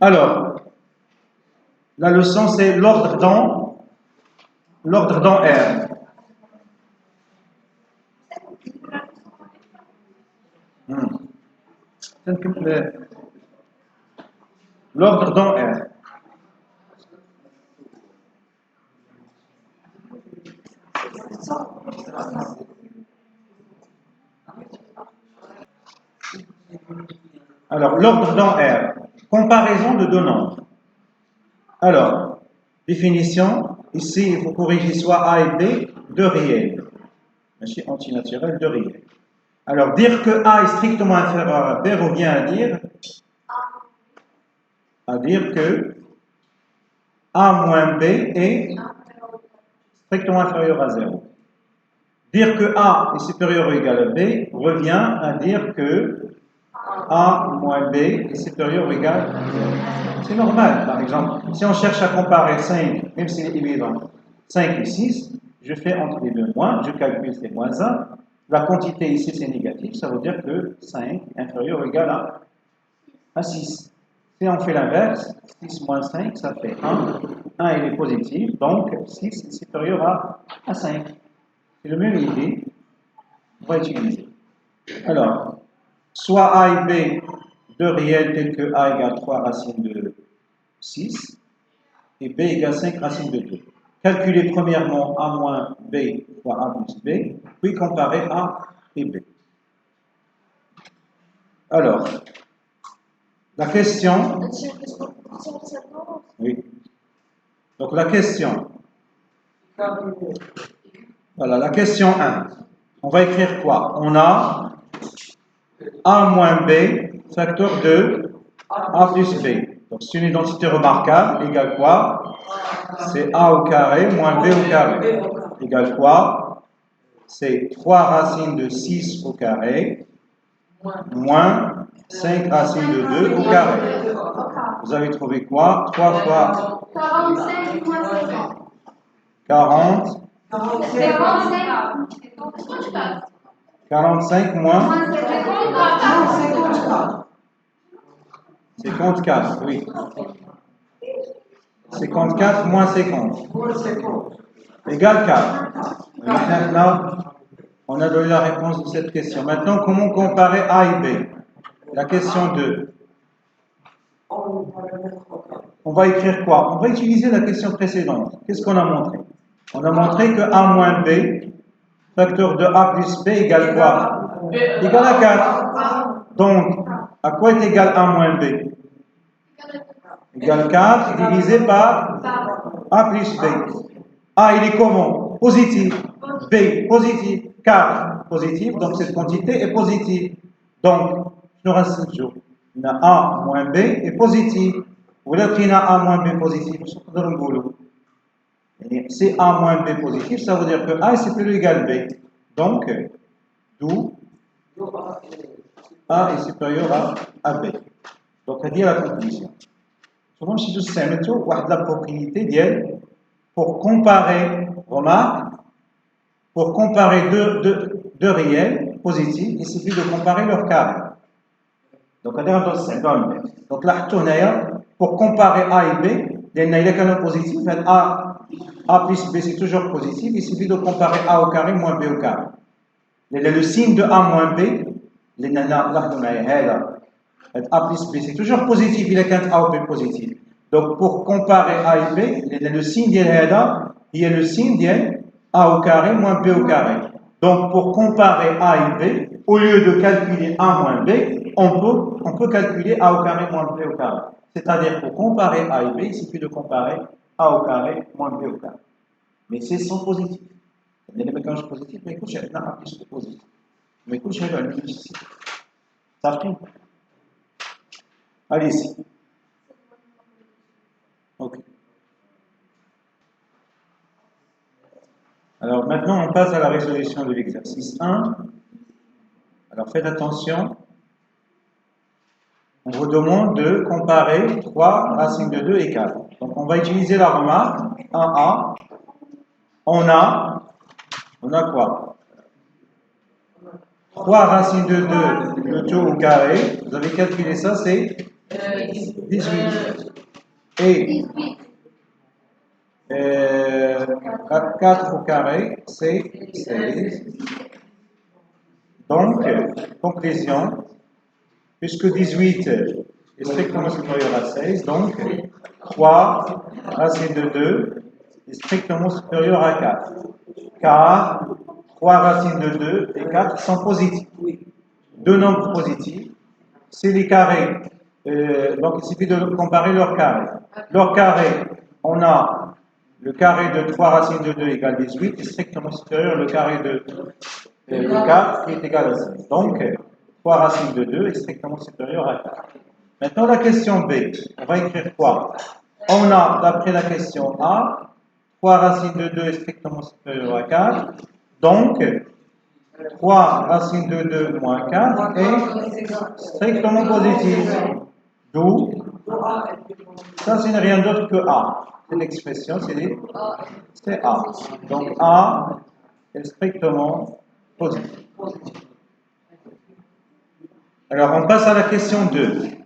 Alors, la leçon c'est l'ordre dans R. L'ordre dans R. Alors, l'ordre dans R. Comparaison de deux nombres. Alors, définition. Ici, il faut corriger soit A et B, deux réels. Machine antinaturelle, deux réels. Alors, dire que A est strictement inférieur à B revient à dire que A moins B est strictement inférieur à 0. Dire que A est supérieur ou égal à B revient à dire que A moins B est supérieur ou égal à 0. C'est normal, par exemple. Si on cherche à comparer 5, même s'il est évident, 5 et 6, je fais entre les deux moins, je calcule c'est moins 1. La quantité ici c'est négatif, ça veut dire que 5 est inférieur ou égal à 6. Si on fait l'inverse, 6 moins 5, ça fait 1. 1 il est positif, donc 6 est supérieur à 5. C'est la même idée, on va utiliser. Alors, soit A et B, deux réels tels que A égale 3 racine de 6 et B égale 5 racine de 2. Calculez premièrement A moins B fois A plus B, puis comparez A et B. Alors, la question... Oui. Donc la question... Voilà, la question 1. On va écrire quoi? On a A moins B, facteur de A plus B. Donc c'est une identité remarquable, égale quoi? C'est A au carré moins B au carré. Égale quoi? C'est 3 racines de 6 au carré moins 5 racines de 2 au carré. Vous avez trouvé quoi? 3 fois 45 moins 50. 40. 45 moins 54, oui. 54 moins 50. Égale 4. Maintenant, on a donné la réponse de cette question. Maintenant, comment comparer A et B? La question 2. On va écrire quoi? On va utiliser la question précédente. Qu'est-ce qu'on a montré? On a montré que A moins B, facteur de A plus B égale quoi? Égale à 4. Donc, à quoi est égal A moins B? Égale 4 divisé par A plus B. A, il est comment? Positif. B, positif. 4, positif. Donc, cette quantité est positive. Donc, il nous reste toujours. On a A moins B est positif. Vous voulez qu'il y a A moins B positif? Si A moins B positif, ça veut dire que A est supérieur ou égal à B. Donc, d'où A est supérieur à B. Donc, on dit la conclusion. Souvent, si je sais, la propriété d'elle, pour comparer, remarque, pour comparer deux réels positifs, il suffit de comparer leur carré. Donc, on est dans le donc là, pour comparer A et B, il y a un positif, A plus B c'est toujours positif, il suffit de comparer A au carré moins B au carré. Le signe de A moins B, A plus B c'est toujours positif, il y a qu'un A ou B positif. Donc, pour comparer A et B, le signe de A, il y a le signe de A au carré moins B au carré. Donc, pour comparer A et B, au lieu de calculer A moins B, on peut calculer A au carré moins B au carré. C'est-à-dire, pour comparer A et B, il suffit de comparer A au carré moins B au carré. Mais c'est sans positif. Il y a des mécanismes positifs, mais il y a un plus de positif. Mais il y a un plus ici. Ça fait? Allez ici. Ok. Alors maintenant, on passe à la résolution de l'exercice 1. Alors faites attention. On vous demande de comparer 3 racines de 2 et 4. Donc on va utiliser la remarque 1A. On a quoi? 3 racines de 2, le tout au carré. Vous avez calculé ça, c'est 18. Et 4 au carré, c'est 16. Donc, conclusion, puisque 18 est strictement supérieur à 16, donc 3 racine de 2 est strictement supérieur à 4. Car 3 racines de 2 et 4 sont positifs. Deux nombres positifs, c'est les carrés. Donc il suffit de comparer leurs carrés. Leur carré, on a le carré de 3 racines de 2 égale 18, est strictement supérieur au carré de 4 qui est égal à 6. Donc 3 racines de 2 est strictement supérieur à 4. Maintenant la question B, on va écrire quoi? On a, d'après la question A, 3 racines de 2 est strictement supérieur à 4. Donc 3 racines de 2 moins 4 est strictement positif. D'où, ça ce n'est rien d'autre que A. C'est l'expression, c'est A. Donc A est strictement positif. Alors on passe à la question 2.